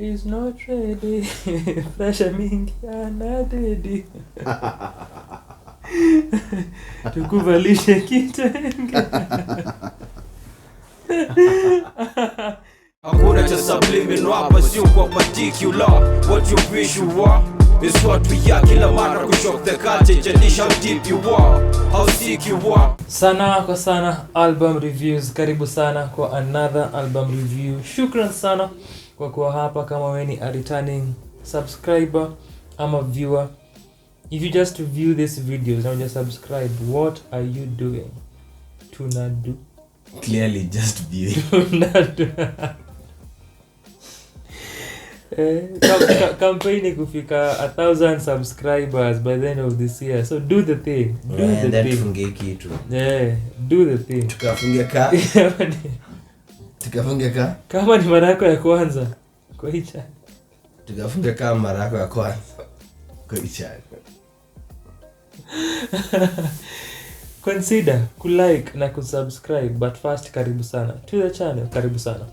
He's not ready. Pressure mingi anadedi. Tukuvalishe kitenge. Hakuna cha subliminal hapa, sio kwa particular. What you wish you are is what we are. Kila mara kushock the culture, jadisha how deep you are, how sick you are. Sanaa kwa Sanaa album reviews. Karibu sana kwa another album review. Shukran sana kwa kuwa hapa. Kama wewe ni a returning subscriber ama viewer, if you just view this videos and just subscribe, what are you doing? Tunadu. Clearly just view. Campaign kufika 1,000 subscribers by the end of this year, so do the thing. Do the thing. Tufunge kitu. Do the thing. Tukafunge ka. Kama ni mara yako ya kwanza kwa hii channel. Tukafunge kama mara yako ya kwanza kwa hii channel. Consider kulike na kusubscribe, but first karibu sana to the channel. Karibu sana.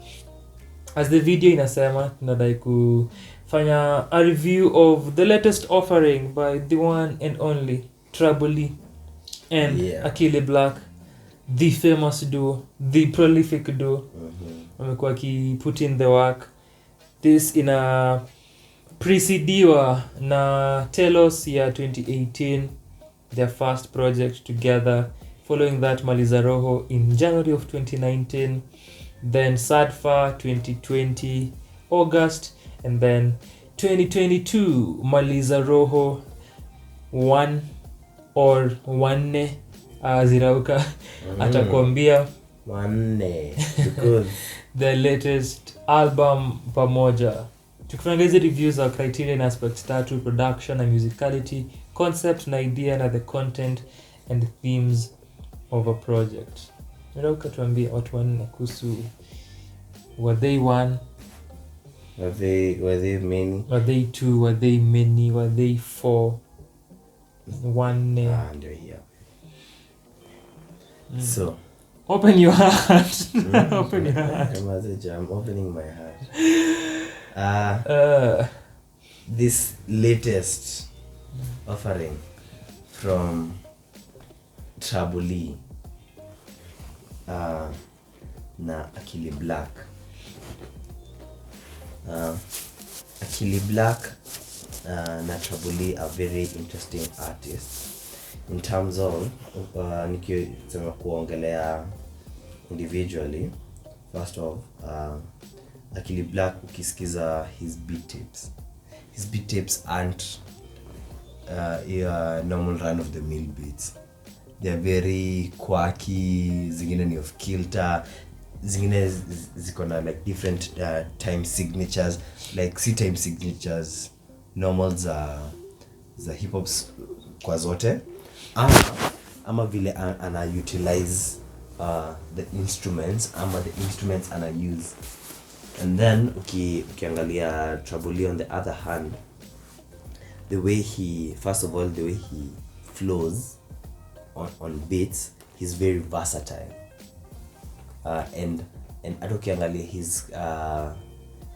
As the video inasema, tunadai kufanya a review of the latest offering by the one and only Trabolee and Akili Blaq, the famous duo, the prolific duo. Wamekuwa put in the work. This ina precediwa na Telos ya 2018, their first project together. Following that, MALIZAROHO in January of 2019. Then Sadfa 2020 August, and then 2022 MALIZAROHO 1 or 1 Zirauka atakwambia 1 because the latest album pamoja. Tukifanya hizi reviews za criterion aspects tatu: production and musicality, concept na idea, na the content and the themes of a project. Zirauka tuambie watu wanne kuhusu, were they one? Were they many? Were they two? Were they many? Were they four? One. Ndio here. So open your heart. Open your heart. I'm opening my heart. This latest offering from Trabolee na Akili Blaq. Akili Blaq na Trabolee are very interesting artists in terms of nikisema kuongelea individually. First of Akili Blaq, ukisikiza his beat tapes aren't normal run of the mill beats. They're very quirky, zingine ni of kilter, zingine ziko na like different time signatures, like si time signatures normal za hip hop kwa zote, ama vile ana utilize the instruments, ama the instruments ana use. And then ukiangalia Trabolee on the other hand, the way he flows on beats, he's very versatile. And ukiangalia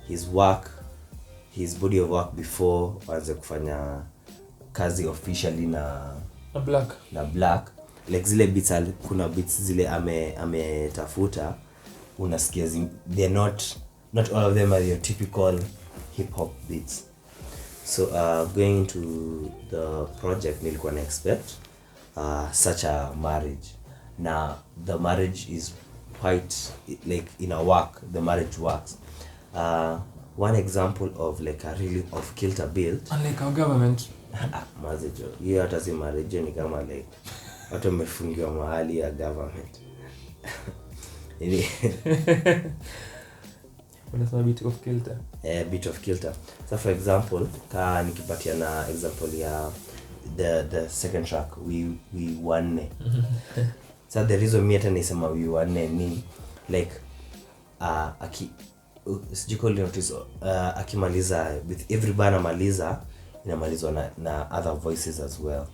his work, his body of work before aanze kufanya kazi officially na Blaq, like zile beats, kuna beats zile ametafuta unasikia they're not all of them are your typical hip hop beats. So going into the project, nilikuwa na expect such a marriage. Now the marriage is quite like in a work, the marriage works. One example of like a really of kilter build, unlike our government. Mazejo hiyo hata si marriage, ni kama like watu wamefungiwa mahali ya government. Unasema bit of kilter. Bit of kilter. So for example, nikipatia na example ya the second track, we one. So the reason me hata nisema we one ni like sijikoli notice akimaliza with every bana maliza inamalizwa na other voices as well.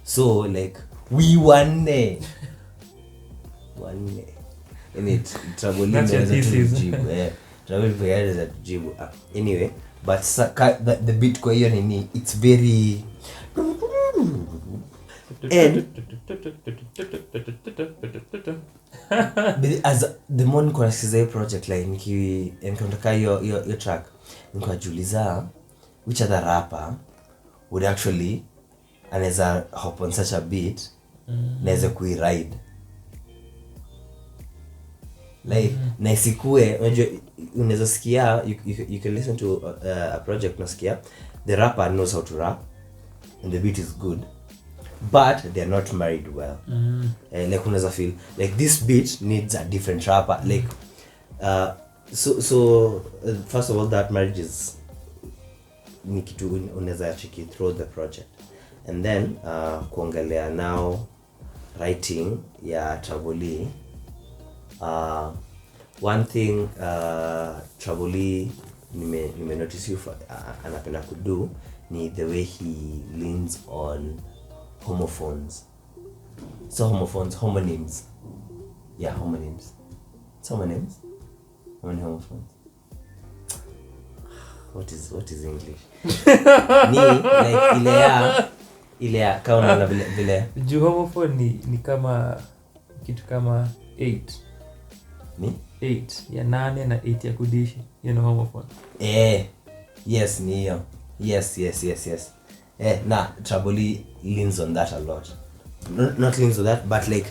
So like we one in it Trabolee Trabolee peke yake za tujibu. Anyway, but the beat kwa hiyo nini, it's very and as the more niko nasikiza hii project like nikitaka hiyo track nikajiuliza which other rapper would actually anaweza hop on such a beat naweza kuiride like na isikue unajua unaweza sikia you can listen to a project unasikia the rapper knows how to rap and the beat is good but they are not married well. Like unaweza feel like this beat needs a different rapper like so first of all that marriage is ni kitu unaweza check it through the project and then kuongelea now writing ya Trabolee. One thing Trabolee nime notice you anapenda kudo ni the way he leans on homophones. So homonyms. Yeah, homonyms. Homonyms? How many homophones? What is English? Ni like ile ya kauna na vile. Juu homophone ni kama kitu kama 8. Ni? 8 ya 8 na 8 ya kudishi. You know homophone. Yes, ni hiyo. Yes. Na Trabolee leans on that a lot. Not leans on that, but like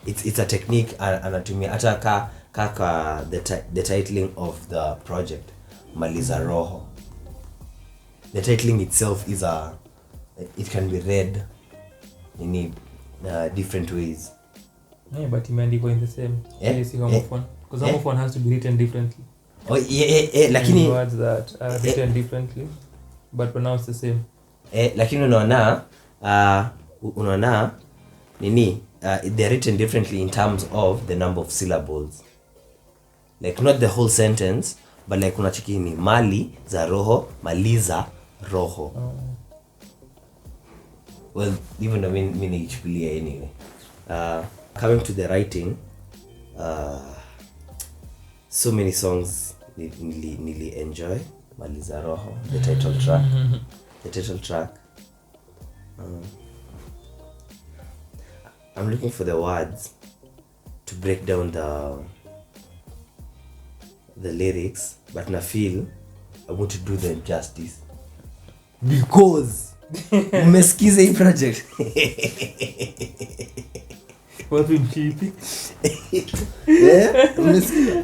it's a technique anatumia hata kaka the titling of the project MALIZAROHO. The titling itself is it can be read in different ways. Yeah, but imeandikwa in the same. Yes, homophone. Because homophone has to be written differently. Oh lakini words that are written differently but pronounced the same. Lakini unaona nini they're written differently in terms of the number of syllables, like not the whole sentence but like unachiki ni MALIZAROHO MALIZAROHO. Well, even though mimi nichukulia anyway. Coming to the writing, so many songs nili enjoy MALIZAROHO, the title track. I'm looking for the words to break down the lyrics, but I feel I want to do them justice because umesikiza hii project. Wapi mchipi? Umesikiza?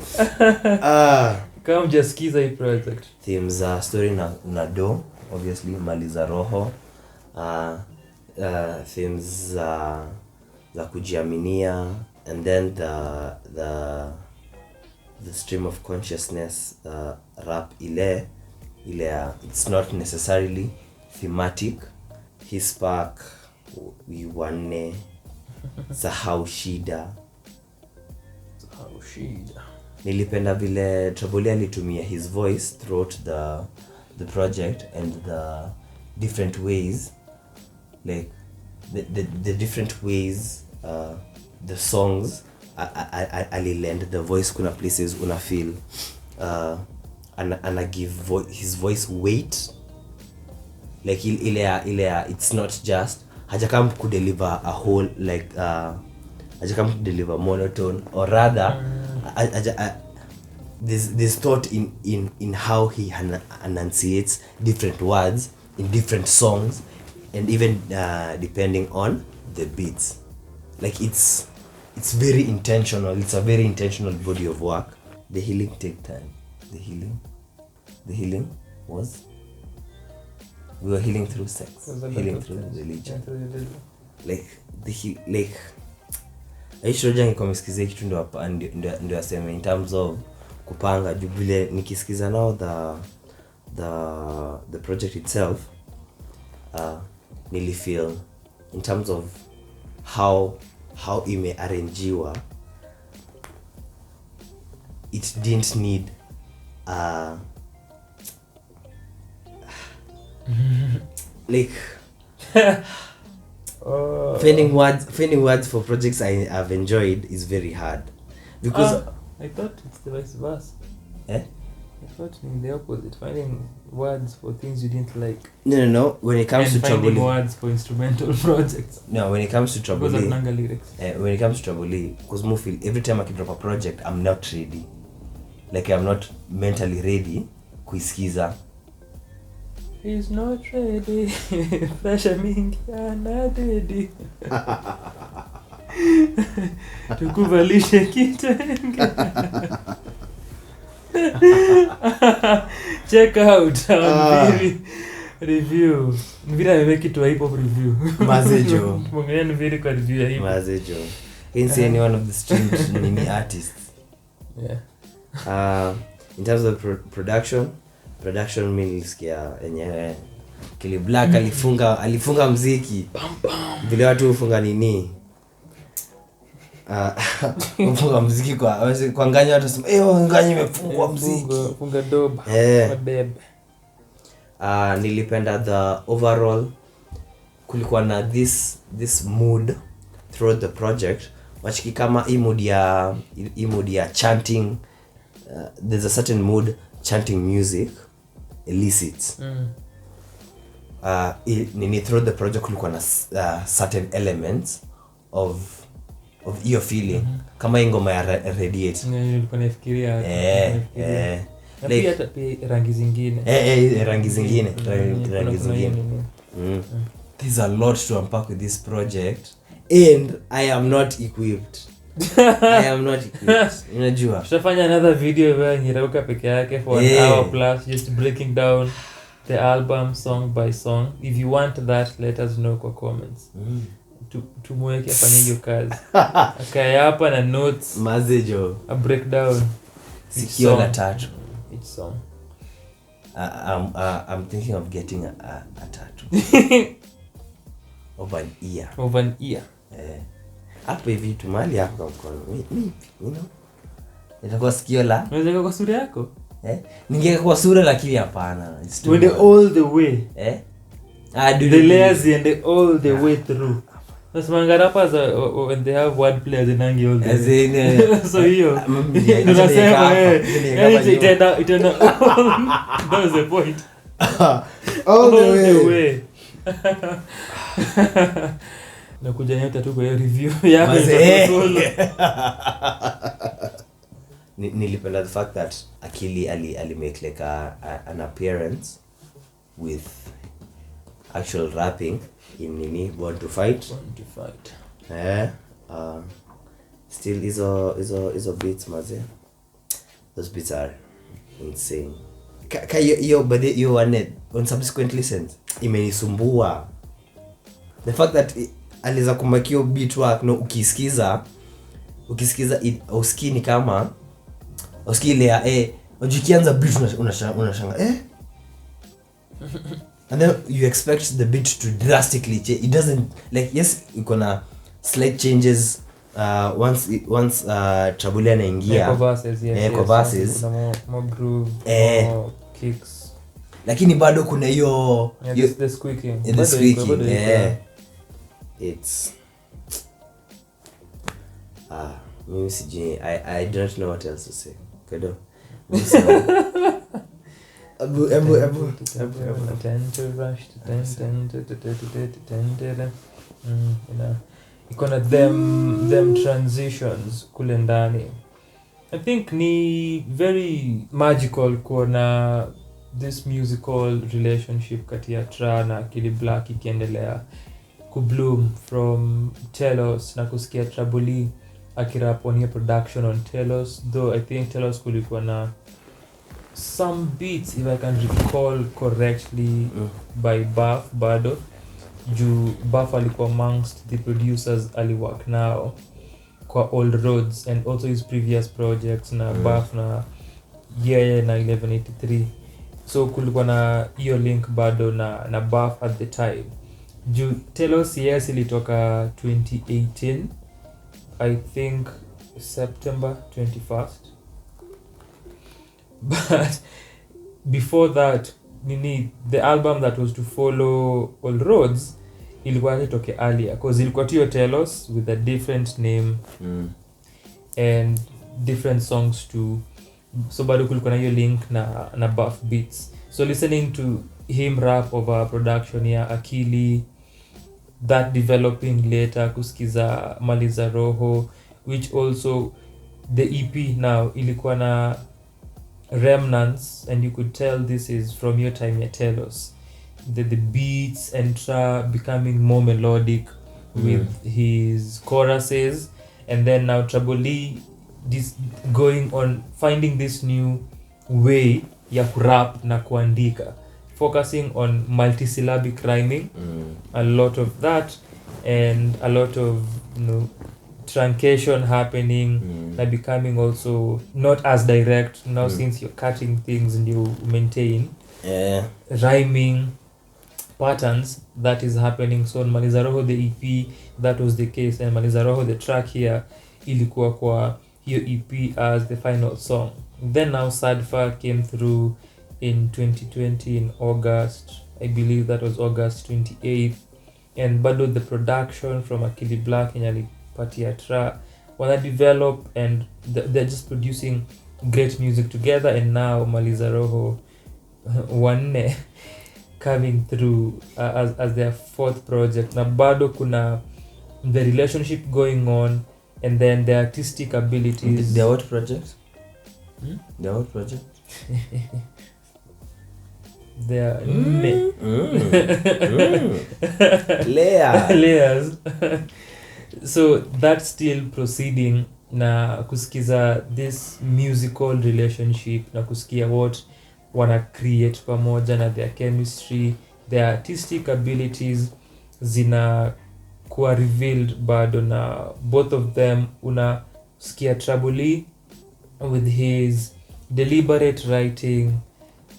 Kama mjasikiza hii project. Themes story na do obviously MALIZAROHO. Themes za kujiaminia and then the stream of consciousness rap ile it's not necessarily thematic. His spark wiwane sahau shida. Nilipenda vile Trabolee alitumia his voice throughout the project and the different ways, like the different ways the songs alilend the voice. Kuna places una feel ana give his voice weight, like ile it's not just hajakam ku deliver a whole like hajakam ku deliver monotone, or rather there's thought in how he enunciates different words in different songs, and even depending on the beats. Like it's very intentional. It's a very intentional body of work. The healing take time. The healing was we were healing through sex, healing through religion. Like aishoja ngiko msikize kitu ndio aseme in terms of kupanga jubile. Nikisikiza now the project itself, nili feel in terms of how imearrangiwa, it didn't need like finding words for projects I have enjoyed is very hard because I thought it's the vice versa. Eh? I thought in the opposite, finding words for things you didn't like. No. When it comes and to finding Trabolee. words for instrumental projects. No, when it comes to Because of Trabolee. Nanga lyrics. When it comes to Trabolee, because I feel every time I drop a project, I'm not ready. Like I'm not mentally ready kuisikiza. He's not ready. Pressure mingi not ready. Tukuvalishe kitenge. Check out our review. Nvira ameweki tu hip hop review. Mazejo. Mwongea Nvira kwa review ya hip hop. Mazejo. Can say any one of the streamed nini artists. Yeah. In terms of production mimi nilisikia yenyewe Akili Blaq alifunga muziki. Vile watu hufunga nini? Ufunga muziki kwa nganya watu sema nganya imefungwa muziki. Funga doba. Mabebe. Nilipenda the overall kulikuwa na this mood throughout the project. Wachiki kama hii mood ya chanting. There's a certain mood chanting music elicits. Nini throughout the project kulikuwa na certain elements of your feeling. Kama ingoma ya radiate. Nilikuwa nafikiria. Like hata rangi zingine. Rangi zingine. There's a lot to unpack with this project and I am not equipped. Unajua. Tutafanya another video where nirauka peke yake for an hour plus just breaking down the album song by song. If you want that, let us know kwa comments. Tumweke afanye hiyo kazi. Akaya hapa na notes. Mazejo. A breakdown. Sikio la tatu. Each song. I'm thinking of getting a tattoo. Of an ear. Hapo hivi tumali hapo kwa mkono. Mimi, you know. Itakuwa sikio la. Unaweza kwa sura yako? Ningeka kwa sura lakini hapana. Wende all the way. Do the layers and all the way through. Nasimanga rappers when they have word play as in all the way. So hiyo. Tunasema itaenda that was the point. All the way. Nakuja nyota tu kwa hiyo review yako. Nilipenda the fact that Akili ali make like an appearance with actual rapping in nini Born to Fight. Still is a beats maze. Those beats are insane. Yo one on subsequent listens imenisumbua. The fact that aliza kumakio beat work no ukisikiza usikini kama usikile ujikianza beat unashanga and then you expect the beat to drastically change. It doesn't, like, yes iko na slight changes once Trabolee anaingia kwa verses more groove, more kicks, lakini bado kuna hiyo the squeaking. It's mimi sijui, I don't know what else to say. Kedo. Abu. Ikona them transitions kule ndani. I think ni very magical kuona this musical relationship kati ya Tra na Akili Blaq ikiendelea kubloom from Telos na kusikia Trabolee akirap on your production on Telos, though I think Telos kulikuwa na some beats, if I can recall correctly, by Buff bado juu Buff alikuwa amongst the producers aliwork now kwa Old Roads and also his previous projects na Buff na yeye na 1183, so kulikuwa na hiyo link bado na Buff at the time. Juu Telos yes ilitoka 2018, I think September 21st, but before that the album that was to follow All Roads ilikuwa itoke earlier because ilikuwa tiyo Telos with a different name and different songs to so bado kulikuwa na hiyo link na buff beats. So listening to him rap over production ya Akili, that developing later kusikiza MALIZAROHO, which also the EP now ilikuwa na remnants, and you could tell this is from your time ya Telos. The beats and Tra becoming more melodic with his choruses, and then now Trabolee this going on finding this new way ya kurap na kuandika, focusing on multisyllabic rhyming, a lot of that, and a lot of truncation happening, and becoming also not as direct now, since you're cutting things and you maintain rhyming patterns. That is happening. So on MALIZAROHO the EP, that was the case, and MALIZAROHO the track here ilikuwa kwa hiyo EP as the final song. Then now Sadfa came through in 2020 in August, I believe that was August 28th, and bado the production from Akili Blaq and walikumaliza Tra wanna develop, and they're just producing great music together. And now MALIZAROHO wanne coming through as their fourth project. Na bado kuna the relationship going on, and then the artistic abilities. Their what project? Their what project? Their layers. So that's still proceeding, na kusikiza this musical relationship, na kusikia what wana create pamoja, na their chemistry, their artistic abilities zina kuwa revealed bado, na both of them unasikia Trabolee with his deliberate writing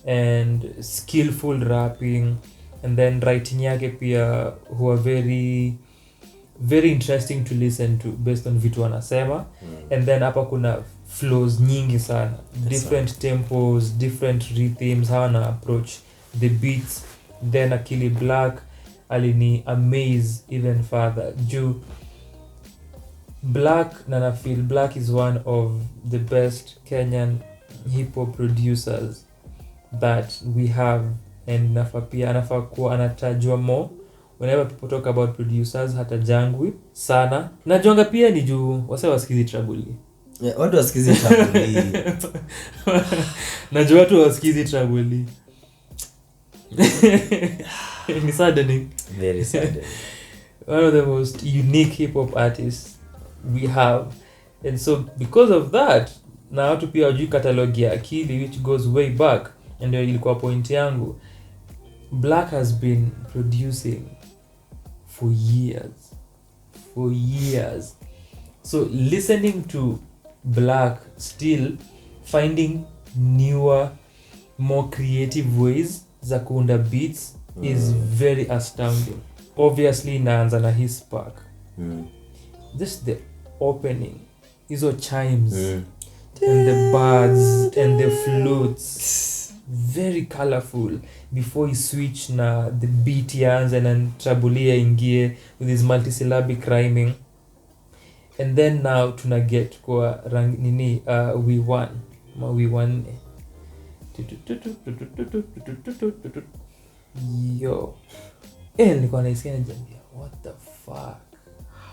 and skillful rapping, and then writing yake pia who are very very interesting to listen to based on vitu wanasema. And then hapa kuna flows nyingi sana, different tempos, different rhythms, how na approach the beats. Then Akili Blaq alini amaze even further. Juu Blaq, na feel Blaq is one of the best Kenyan hip-hop producers that we have, and anafaa kuwa anatajwa more whenever people talk about producers. Hata jangwi sana najonga pia ni juu wase wasikizi Trabolee. Watu wasikizi Trabolee. Najua watu wasikizi Trabolee. Ni saddening. Very saddening. One of the most unique hip-hop artists we have, and so because of that, na watu pia wajui catalog ya Akili, which goes way back, and ilikuwa point yangu. Blaq has been producing for years. So listening to Blaq still finding newer, more creative ways za kuunda beats is very astounding. Obviously naanza na his spark. Just the opening, hizo chimes, and the birds and the flutes, very colorful, before he switch na the beat yanza, and then Trabolee ingie with his multisyllabic rhyming. And then now tuna get kwa we won. Yo, nilikuwa naisikia najambia, what the fuck,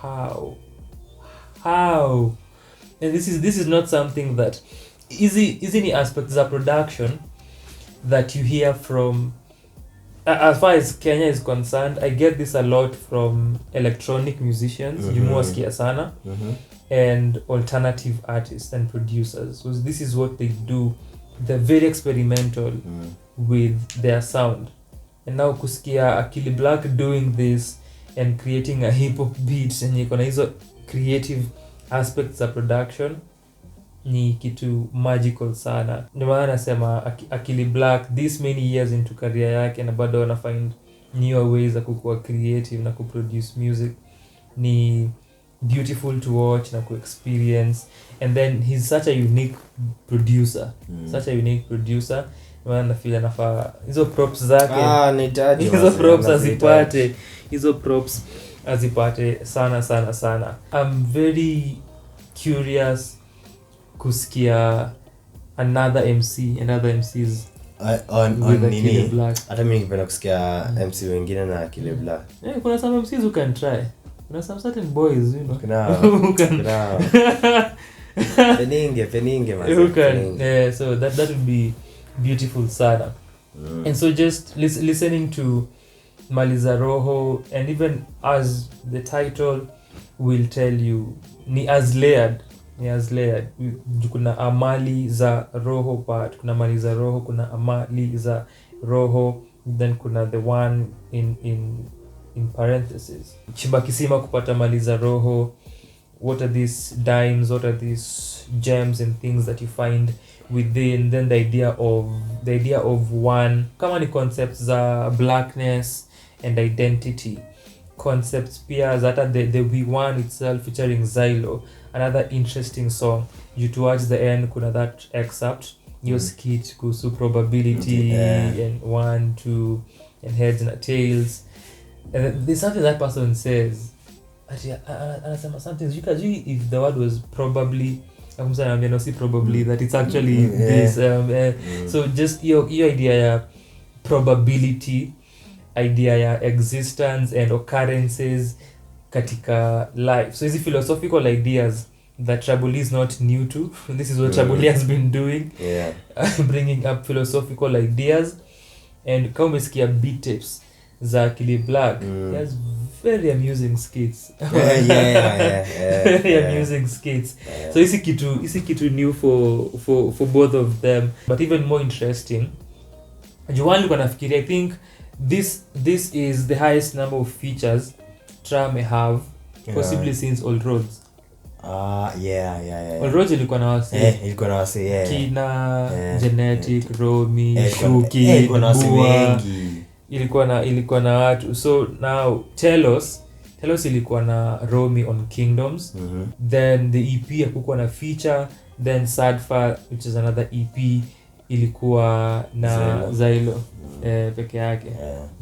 how? And this is not something that easy ni aspects of production that you hear from, as far as Kenya is concerned. I get this a lot from electronic musicians, Jumuasikia sana, and alternative artists and producers. So this is what they do. They're very experimental with their sound. And now kusikia Akili Blaq doing this and creating a hip hop beat, and you kuna hizo creative aspects of production, ni kitu magical sana. Ndio maana nasema Akili Blaq this many years into career yake, na bado wana find newer ways za kuwa creative na kuproduce music, ni beautiful to watch na ku-experience. And then he's such a unique producer. Maana nafeel anafaa hizo props zake, nitaji hizo props azipate sana. I'm very curious kusikia another MC and other MCs on with Akili nini Blaq. hata mimi ningependa kusikia MC wengine na Akili Blaq. Kuna some MCs who can try. Kuna some certain boys, you know. Who can peninge man. Who can so that would be beautiful sana. And so just listening to MALIZAROHO, and even as the title will tell you, ni as layered. Kuna MALIZAROHO part, kuna MALIZAROHO, kuna MALIZAROHO, then kuna the one in parentheses. Chimba kisima kupata MALIZAROHO. What are these dimes? What are these gems and things that you find within? Then the idea of one, kama ni concepts za blackness and identity, concepts pia zata the We One itself featuring Zylo, another interesting song. You towards the end kuna that excerpt, your skit kuhusu probability and 1, 2 and heads and tails, and there's something that person says anasema something if the word was probably probably that it's actually this so just your idea ya probability, idea ya existence and occurrences katika life. So hizi philosophical ideas that Trabolee is not new to. This is what Trabolee has been doing, bringing up philosophical ideas. And kama umesikia beat tapes za Akili Blaq, he has very amusing skits. Very amusing skits. So isi kitu new for both of them, but even more interesting. Juan alikuwa nafikiria, I think this is the highest number of features Tra may have, possibly since Old Roads. Old Roads ilikuwa na wase Kina, Genetic, Romy, Shuki, Bua, ilikuwa na watu. So now Telos ilikuwa na Romy on Kingdoms. Then the EP hakukuwa na feature. Then Sadfa, which is another EP, ilikuwa na Zylo peke yake.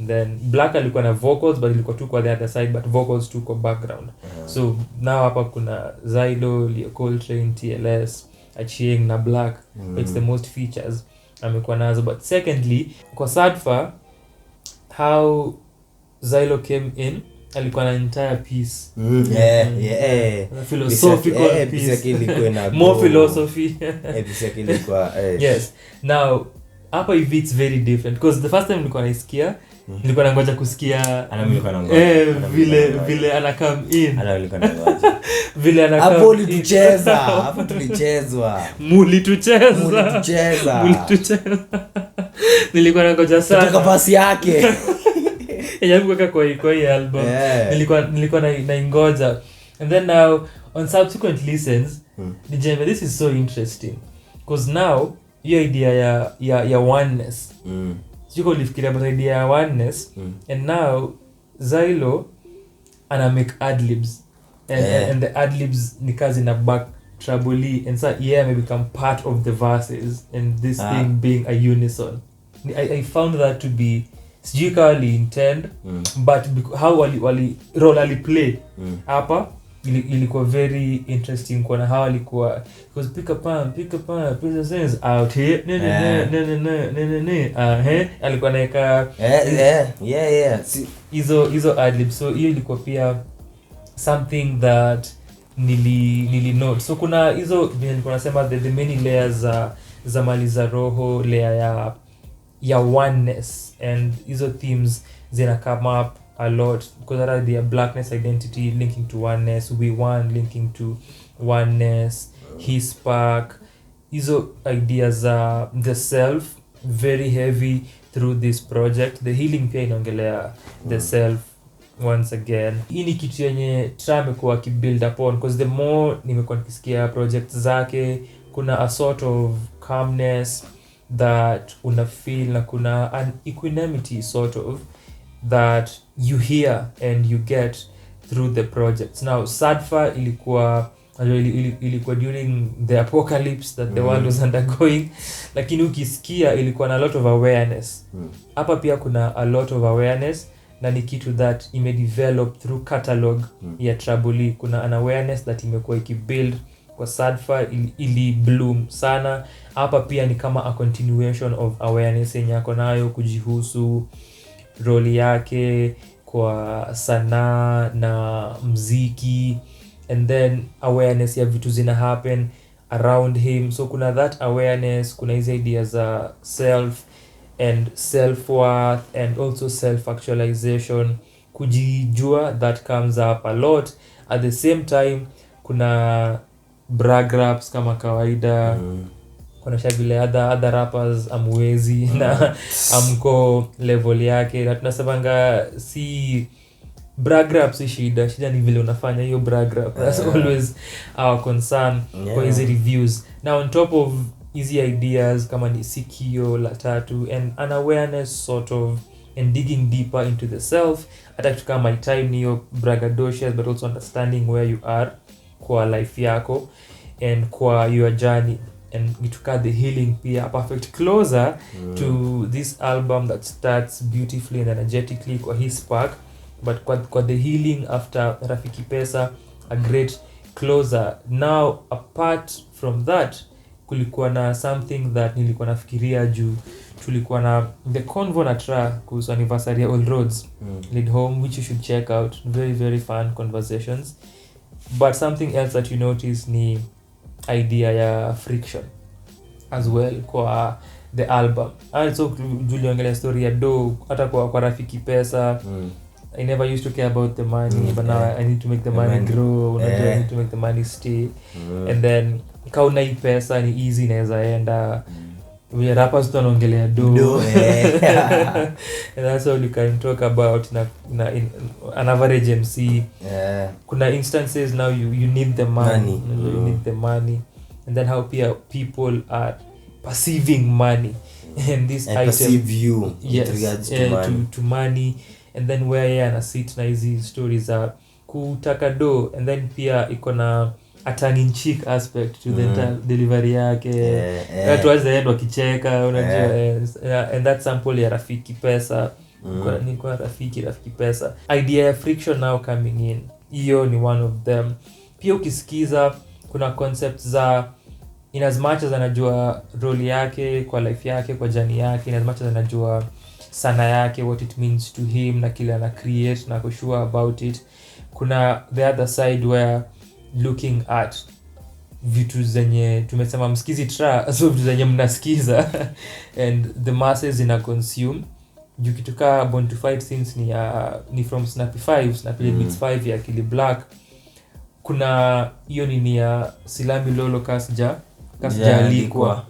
Then Blaq alikuwa na vocals, but ilikuwa tu kwa the other side, but vocals tu kwa background. So now hapa kuna Zylo, Leo Coltrane, TLS, Achieng na Blaq. It's the most features amekuwa nazo. But secondly, kwa Sadfa, how Zylo came in, alikuwa na entire piece. Philosophical piece. More philosophy. Yes. Now, hapa hivi it's very different, because the first time nilikuwa naisikia, nilikuwa nangoja kusikia vile ana come in. Vile ana come in. Hapo tulichezwa. Mulitucheza. Nilikuwa nangoja sana. Kutoka pasi yake. Kuweka kwa hii album. Nilikuwa naingoja. And then now on subsequent listens, nijembe, this is so interesting, because now your idea ya oneness. Siko ulifikiria about idea ya oneness, and now Zylo ana make ad-libs. And the ad-libs ni kazi na back Trabolee, and so may become part of the verses, and this thing being a unison. I found that to be sijui kawa intend, but how wali role aliplay hapa ilikuwa very interesting kuona how alikuwa, because pick up put sense out here alikuwa naeka hizo ad-lib. So hiyo ilikuwa pia something that nili note. So kuna hizo nilikuwa nasema the many layers za MALIZAROHO, layer ya oneness, and hizo themes zina come up a lot, because that idea blackness identity linking to oneness, we one linking to oneness, his spark, hizo ideas the self very heavy through this project. The healing pia inaongelea the self once again. Hii ni kitu yenye Tra amekuwa akibuild upon, because the more nimekuwa nikisikia projects zake, kuna a sort of calmness that una feel, na kuna an equanimity sort of that you hear and you get through the projects. Now Sadfa ilikuwa during the apocalypse that the world was undergoing, lakini ukisikia ilikuwa na a lot of awareness. Hapa pia kuna a lot of awareness, na ni kitu that imedevelop through catalog ya Trabolee. Kuna an awareness that imekuwa ikibuild kwa Sadfa ili bloom sana. Hapa pia ni kama a continuation of awareness yenye ako nayo kujihusu, role yake kwa sanaa na mziki, and then awareness ya vitu zina happen around him. So kuna that awareness, kuna hizi ideas za self and self-worth and also self-actualization, kujijua, that comes up a lot. At the same time kuna brag raps kama kawaida. Kuna vile other rappers amwezi na amko level yake, na tunasemanga si brag rap si shida ni vile unafanya hiyo brag rap. That's always our concern kwa hizi reviews. Now on top of easy ideas kama ni sikio la tatu and an awareness sort of, and digging deeper into the self, hata kitu kama my time niyo braggadocious, but also understanding where you are kwa life yako and kwa your journey, and gituka the healing pia, a perfect closer to this album that starts beautifully and energetically kwa his spark, but kwa the healing after Rafiki Pesa, a great closer. Now apart from that, kulikuwa na something that nilikuwa nafikiria juu tulikuwa na the convo na Tra kuhusu anniversary ya Old Roads lead home, which you should check out, very very fun conversations. But something else that you notice ni idea ya friction as well kwa the album. Also tuliongelea story ya do, hata kwa Rafiki Pesa. I never used to care about the money, but now I need to make the money grow. I need to make the money stay. And then kauna hii pesa ni easy, inaweza enda. We rappers tunaongelea do. And that's all you can talk about na in an average MC. Kuna instances now you need the money. You need the money. And then how people are perceiving money. And this and item perceive you with regards to money. And then where yeye anasit na hizi stories za kutaka do, and then pia iko na a tongue in cheek aspect to the delivery yake. Watu wazi wakicheka, unajua. And that sample ya Rafiki Pesa, kwa Rafiki Pesa. Idea ya friction now coming in, hiyo ni one of them. Pia ukisikiza kuna concepts za, in as much as anajua role yake kwa life yake, kwa journey yake, in as much as anajua sana yake, what it means to him na kile ana create na kushua about it, kuna the other side where looking at vitu zenye tumesema msikizi Tra, so vitu zenye mnasikiza and the masses ina consume. Juu kituka Born to Fight since ni from Snappy Beats 5 ya Akili Blaq. Kuna hiyo ni ya Silami Lolo kasja alikwa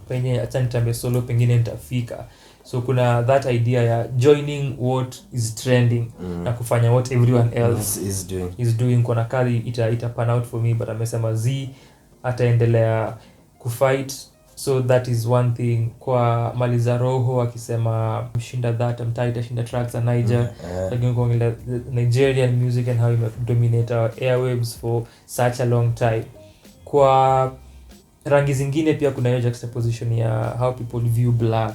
penye acha nitambe solo pengine nitafika. So kuna that idea ya joining what is trending na kufanya what everyone else is doing. Kuna kali ita pan out for me, but amesema Z ataendelea kufight. So that is one thing. Kwa MALIZAROHO akisema mshinda that amtashinda tracks za Niger, lakini kuongelea Nigerian music and how it dominate our airwaves for such a long time. Kwa rangi zingine pia kuna hiyo juxtaposition ya how people view black.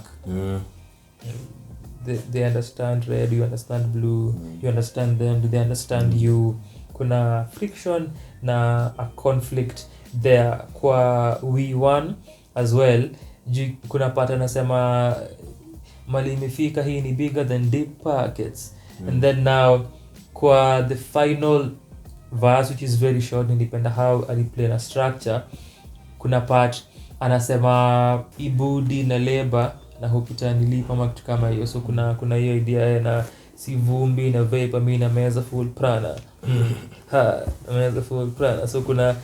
They understand red, you understand blue, you understand them, do they understand you? Kuna friction na a conflict there. Kwa we one as well, kuna part anasema mali imefika hii ni bigger than deep pockets. And then now kwa the final verse, which is very short, nilipenda how aliplay na structure. Kuna part anasema ibudi na labor na hopita nilipa ama kitu kama hiyo. So kuna hiyo idea na si vumbi na vapor, mimi na meza full prana. Meza full prana. So kuna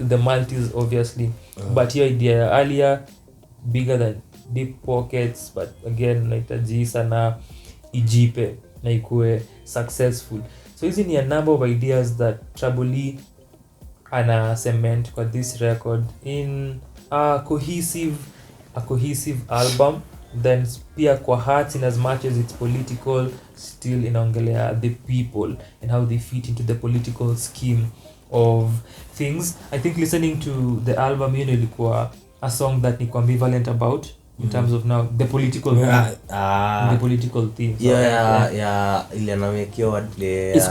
the multis obviously. But hiyo idea earlier bigger than deep pockets, but again nahitaji sana ijipe na ikue successful. So hizi ni a number of ideas that Trabolee ana cement kwa this record in a cohesive album. Then pia kwa heart, in as much as it's political, still inaongelea the people and how they fit into the political scheme of things. I think listening to the album ilikuwa a song that niko ambivalent about. in terms of now the political the political themes. Ile anawekewa it's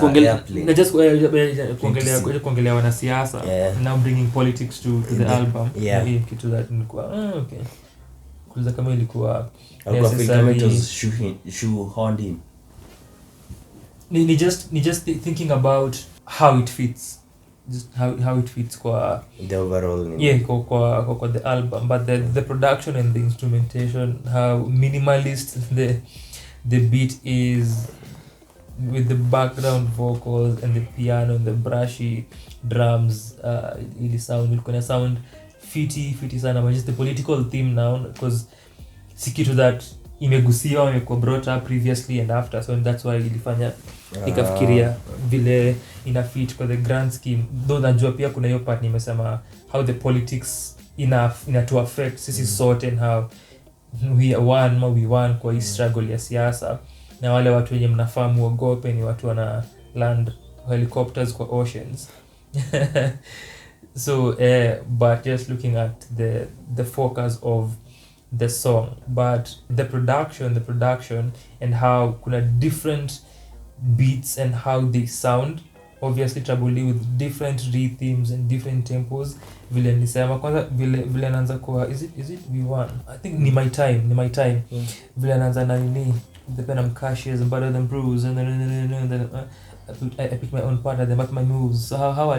kuongelea wanasiasa, now bringing politics to the album. Maybe kitu that nilikuwa okay kuuliza kama ilikuwa necessary shoehorned him. Ni just thinking about how it fits, just how it fits kwa the overall kwa the album, but the production and the instrumentation, how minimalist the beat is, with the background vocals and the piano and the brushy drums. Ili sound fiti sana, but just the political theme now, because si kitu that imegusiwa imekuwa brought up previously and after, so that's why ilifanya nikafikiria vile ina fit kwa the grand scheme. Though najua pia kuna hiyo part nimesema how the politics ina to affect sisi sote, and how we won kwa hii struggle ya siasa, na wale watu wenye mnafahamu wagope ni watu wana land helicopters kwa oceans. So but just looking at the focus of the song, but the production and how kuna different beats and how they sound, obviously Trabolee with different rhythms and different tempos. Vile nisema kwanza vile anaanza kwa is it V1, I think ni my time vile anaanza na nini, the pen I'm cautious and better than bruise, and then I pick my own part, I make my moves. So how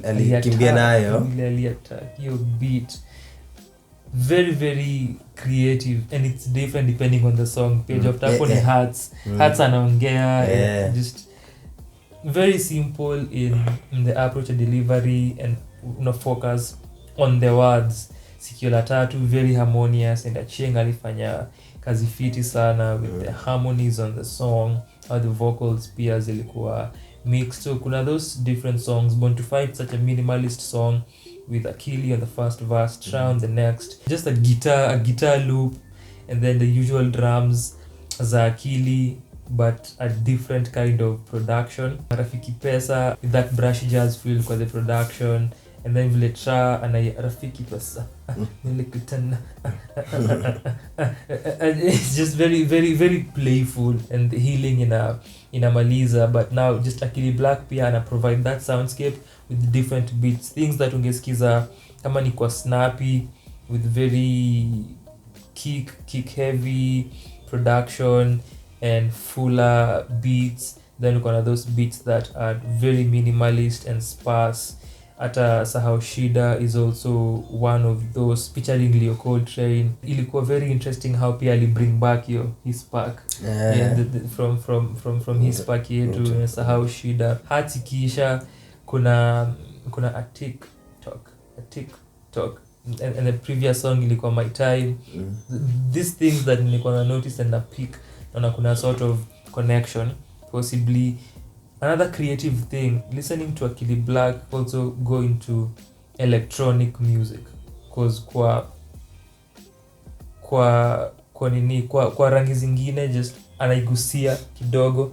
alikimbia nayo attack your beat, very very creative, and it's different depending on the song. Page of Tapo ni hearts anaongea, just very simple in the approach and delivery, and focus on the words. Sikio la tatu very harmonious, and Achieng alifanya kazi fiti sana with the harmonies on the song, how the vocals pia zilikuwa mixed. So kuna those different songs. Born to Fight, such a minimalist song with Akili on the first verse, Tra on the next, just a guitar loop, and then the usual drums za Akili, but a different kind of production. Rafiki Pesa with that brushy jazz feel for the production, and then vile Tra ana Rafiki Pesa nilikutana. It's just very very very playful and healing in a Maliza. But now just Akili Blaq pia ana provide that soundscape with different beats, things that ungesikiza kama ni kwa snappy, with very kick heavy production and fuller beats. Then uko na those beats that are very minimalist and sparse. Ata Sahau Shida is also one of those, featuring Leo Coltrane. Ilikuwa very interesting how pia ali bring back his spark from his spark yetu Sahau Shida. Hati kisha kuna a TikTok and the previous song ilikuwa My Time. These things that nilikuwa na notice and na pick, na kuna sort of connection, possibly another creative thing. Listening to Akili Blaq, also go into electronic music, cause kwa rangi zingine just anaigusia kidogo,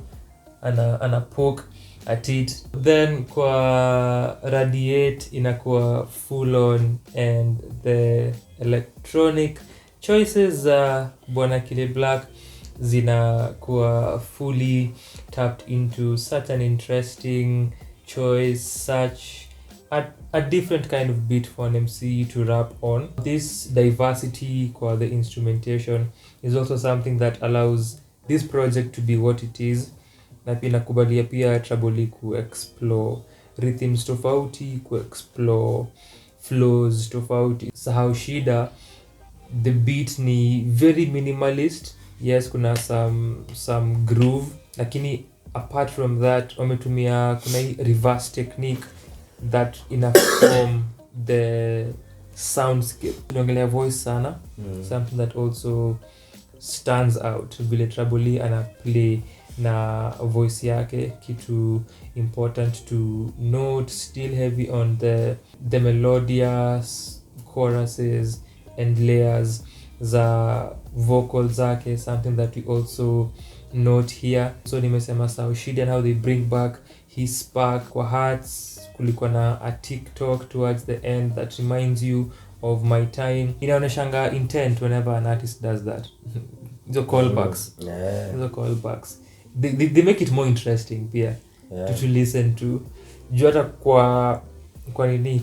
ana poke at it. Then kwa Radiate inakuwa full on, and the electronic choices za Bwana Akili Blaq zinakuwa fully tapped into such an interesting choice, such a different kind of beat for an MC to rap on. This diversity kwa the instrumentation is also something that allows this project to be what it is. Na pia nakubalia pia Trabolee ku-explore rhythms tofauti, ku-explore flows tofauti. Sahau Shida, the beat ni very minimalist. Yes, kuna some groove, lakini apart from that wametumia kuna hii reverse technique that inaform the soundscape. Tunaongelea voice sana, something that also stands out. Vile Trabolee ana play na voice yake, kitu important to note. Still heavy on the melodious choruses and layers za vocal zake, something that we also note here. So nimesema Sahau Shida and how they bring back his spark. Kwa Hearts kulikuwa na a TikTok towards the end that reminds you of my time. Inaoneshanga intent whenever an artist does that. The callbacks. The callbacks. They make it more interesting pia to listen to. Juu hata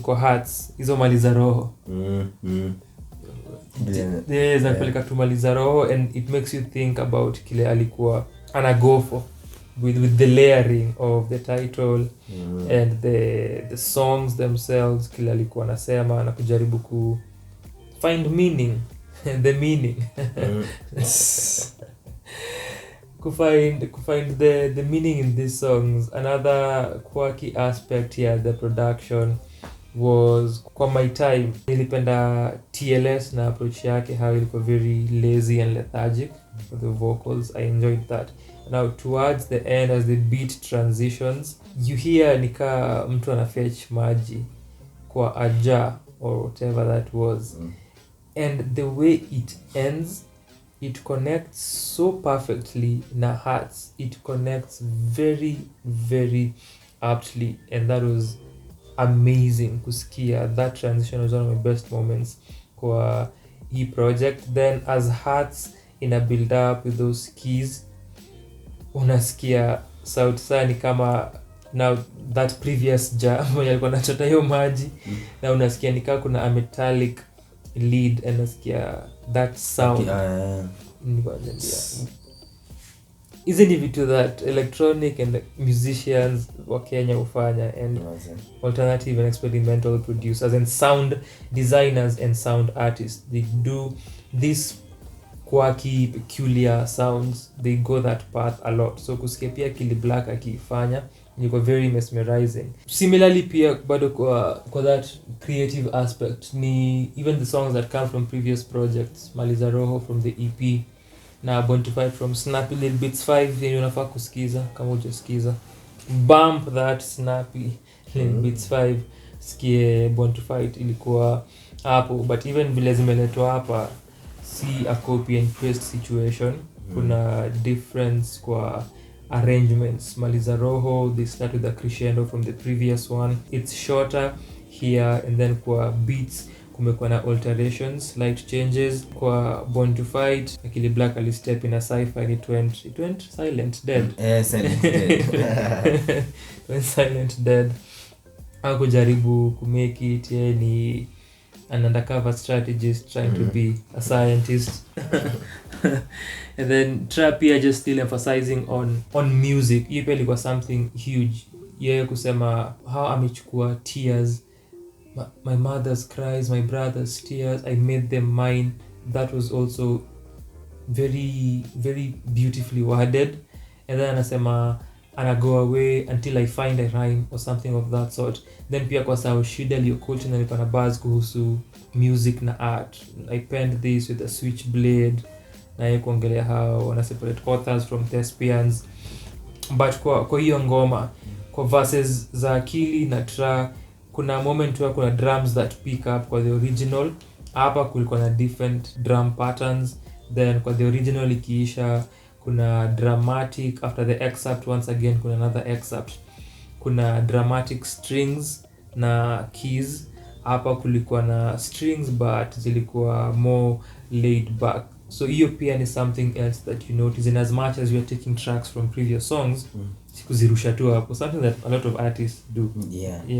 kwa hearts hizo malizaroho. Zinapeleka tu malizaroho, and it makes you think about kile alikuwa anago for with the layering of the title and the songs themselves, kile alikuwa anasema na kujaribu ku find meaning the meaning to find the meaning in these songs. Another quirky aspect here, the production was, kwa my time nilipenda TLS na approach yake, how ilikuwa very lazy and lethargic for the vocals. I enjoyed that. Now towards the end, as the beat transitions, you hear nika mtu anafetch maji kwa aja or whatever that was, and the way it ends, it connects so perfectly na hearts. It connects very, very aptly, and that was amazing kusikia. That transition was one of my best moments kwa hii project. Then as hearts in a build up with those keys, unasikia sauti sana kama now that previous jam mwenye alikuwa anachota hiyo maji, na unasikia nikaa kuna a metallic lead, and unasikia that sound. Isn't it to that electronic and musicians wa Kenya ufanya, and alternative and experimental producers and sound designers and sound artists, they do this quirky, peculiar sounds. They go that path a lot. So kusikia pia Akili Blaq akifanya ilikuwa very mesmerizing. Similarly pia bado kwa that creative aspect ni even the songs that come from previous projects, MALIZAROHO from the EP na Born to Fight from Snappy Little Bits 5, yenye unafaa kusikiza kama hujasikiza. Bump that Snappy Little Bits 5, sikie Born to Fight ilikuwa hapo. But even vile zimeletwa hapa, see a copy and paste situation. Kuna difference kwa arrangements. MALIZAROHO, they start with a crescendo from the previous one. It's shorter here, and then kwa beats kumekuwa na alterations, slight changes. Kwa Born to Fight, Akili Blaq ali step in a sci-fi, and it went silent dead. Silent dead. Went silent dead. Hakujaribu kumake it, ni an undercover strategist trying to be a scientist. And then Trap here just still emphasizing on music. Hiyo pia ilikuwa something huge. Yeye kusema how amechukua tears, my mother's cries, my brother's tears, I made them mine. That was also very, very beautifully worded. And then anasema and I go away until I find a rhyme or something of that sort. Then pia kwa sababu shida iliyokulti na nilikuwa na buzz kuhusu music na art. I penned this with a switchblade, na yeye kuongelea how wana separate authors from thespians. But kwa hiyo ngoma, kwa verses za Akili na Tra, kuna moment where kuna drums that pick up kwa the original. Hapa kulikuwa na different drum patterns. Then kwa the original ikiisha, kuna dramatic, after the excerpt once again kuna another excerpt. Kuna dramatic strings na keys. Hapa kulikuwa na strings but zilikuwa more laid back. So hiyo pia ni something else that you notice, in as much as you are taking tracks from previous songs, sikuzirusha tu hapo, something that a lot of artists do.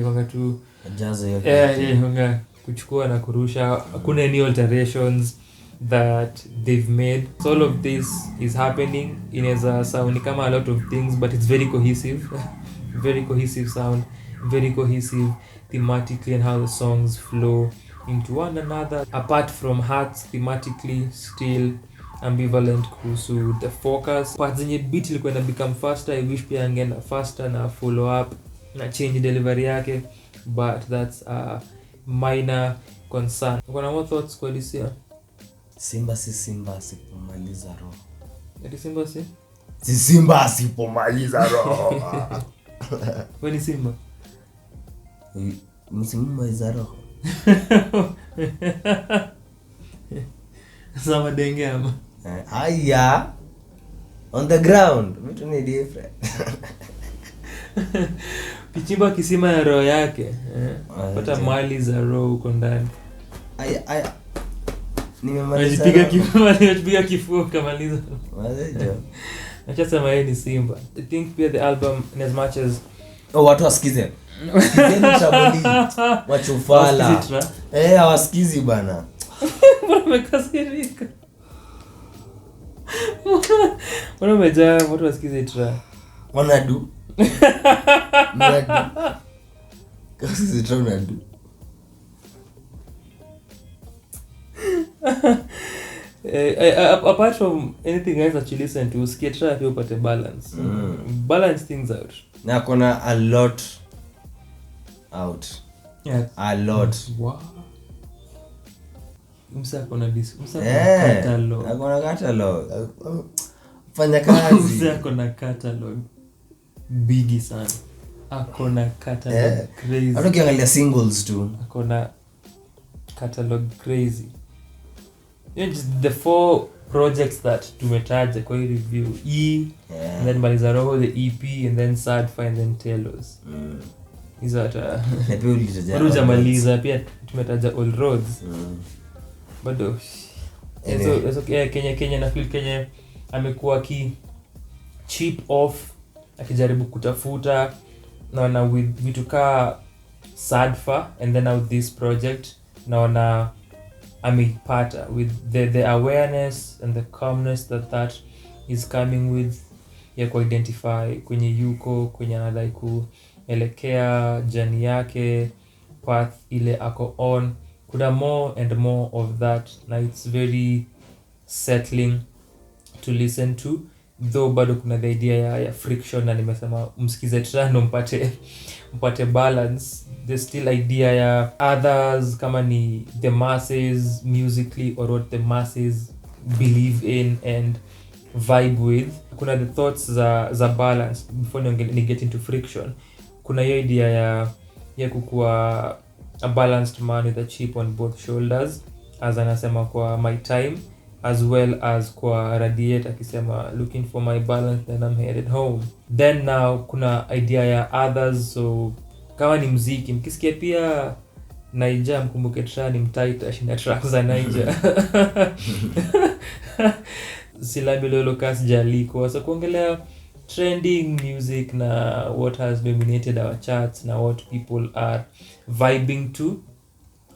Kwanga tu jaza yote. Kwanga kuchukua na kurusha, kuna any alterations that they've made. So all of this is happening in a sound kama a lot of things, but it's very cohesive. Very cohesive sound, very cohesive thematically, and how the songs flow into one another. Apart from hearts, thematically still ambivalent kuhusu the focus. Parts zenye beat ilikuwa ina become faster. I wish pia angeenda faster na follow up na change delivery yake, but that's a minor concern. Kuna more thoughts kwa this year? Simba sipomaliza roho. Eti Simba si? Si Simba sipomaliza roho. Wewe ni Simba? Msimaliza roho. Sama denge ama. Aya. On the ground. Vitu ni different. Kichimba kisima ya roho yake. Pata mali za roho huko ndani. nimemaliza. Nimepiga kifua kamaliza. Wazejo. Acha sema yeye ni Simba. I think pia the album in as much as Watu wasikize. Sikizeni Trabolee. Wachufala. Hawasikizi bana. Mbona umekasirika? Mbona umejaa watu wasikize Tra? Wanadu. Kasi Tra unadu. Apart from anything else that you listen to, usikie Tra pia upate balance. Balance things out. Na kuna a lot out. Yeah. A lot. Wow. Msako catalog. Fanya kazi. Msako na catalog bigi sana. Akona catalog crazy. Hata ukiangalia singles tu. Akona catalog crazy. Just the 4 projects that tumetaja kwa hii review. And then MALIZAROHO, the EP, and then Sadfa, and then Telos. Hizo hata hujamaliza pia tumetaja All Roads. Bado Kenya na feel Kenya amekuwa cheap off akijaribu kutafuta naona with vitu ka Sadfa, and then now this project naona ameipata with the awareness and the calmness that is coming with ya ku-identify kwenye yuko, kwenye anadai kuelekea jani yake, path ile ako on. Kuna more and more of that, na it's very settling to listen to, though bado kuna the idea ya friction, na nimesema msikize Trano mpate balance. There's still idea ya others kama ni the masses musically or what the masses believe in and vibe with. Kuna the thoughts za balance before ni get into friction. Kuna hiyo idea ya kukua a balanced man with a chip on both shoulders, as anasema kwa My Time, as well as kwa Radiate akisema looking for my balance then I'm headed home. Then now kuna idea ya others, so kama ni muziki mkisikia pia Naija mkumbuke Tra ni mtaita shina tracks za Naija. Silabi lolo kasi jaliko, so kuongelea trending music na what has dominated our charts na what people are vibing to,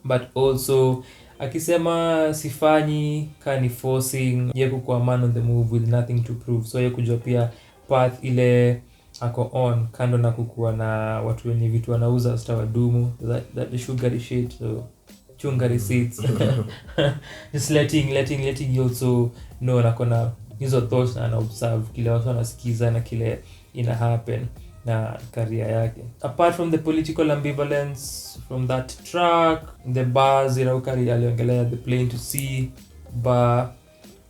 but also akisema sifanyi kani forcing yeku kwa man on the move with nothing to prove, so yeku kujua pia path ile ako on, kando na kukuwa na watu wenye vitu wanauza stawadumu that the sugary shit, so chunga receipts. Just letting you also know na kona hizo thoughts na observe kile watu wanasikiza na kile ina happen na career yake. Apart from the political ambivalence from that track, the bars Iraukari aliongelea the Plain to See bar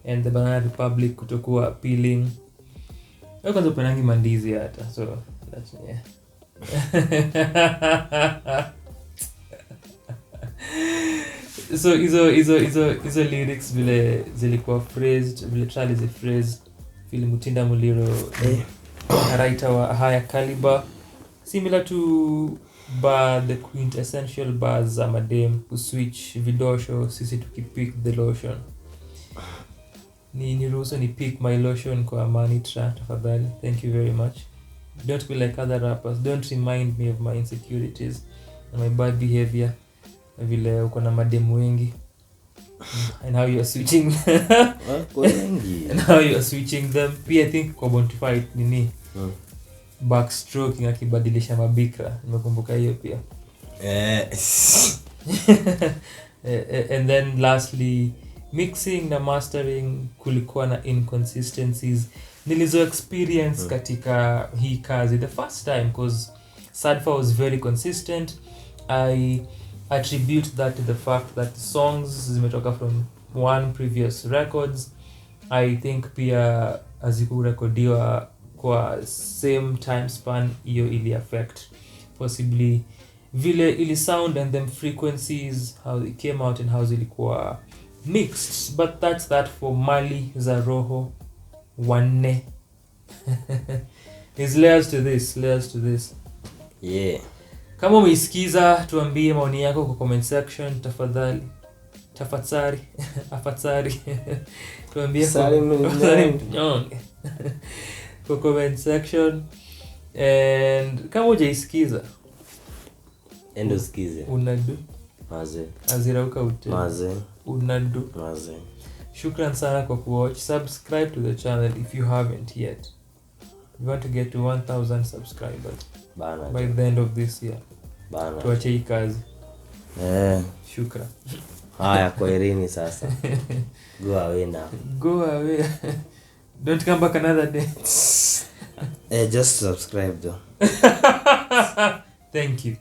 and the Banana Republic kutokuwa appealing. Wewe kwanza upenangi mandizi hata, so that's yeah. So hizo lyrics vile zilikuwa phrased, vile Charlie is phrased, vile Mutinda Muliro writer wa higher caliber, similar to the quintessential bars za madem who switch vidosho, sisi tukipick the lotion. Ni ruhusu ni pick my lotion kwa Amani Tra tafadhali. Thank you very much. Don't be like other rappers. Don't remind me of my insecurities and my bad behavior. Vile uko na mademu wengi and how you are switching and how you are switching them. Pia I think kwa Bontify nini backstroking akibadilisha mabikra, nimekumbuka hiyo pia. And then lastly, mixing na mastering kulikuwa na inconsistencies nilizo experience katika hii kazi the first time, because Sadfa was very consistent. I attribute that to the fact that the songs zimetoka from one previous records. I think pia azikurekodiwa kwa same time span, hiyo ili affect possibly vile ili sound and them frequencies, how it came out and how zilikuwa mixed. But that's that for MALIZAROHO Ni Tra. There's layers to this. Yeah. Kama umeisikiza tuambie maoni yako kwa comment section tafadhali. tafadhali afadhali tuambie Sari nyonge kwa comment section. And kama hujaisikiza endo skize unadu maze azirauka ute maze unadu. maze. Shukran sana kwa kuwatch. Subscribe to the channel if you haven't yet. We want to get to 1000 subscribers Bana by the end of this year. bana Tuache hii kazi. Shukran. Haya, kwaherini sasa. Go away now. Go away. Don't come back another day. Just subscribe though. Thank you.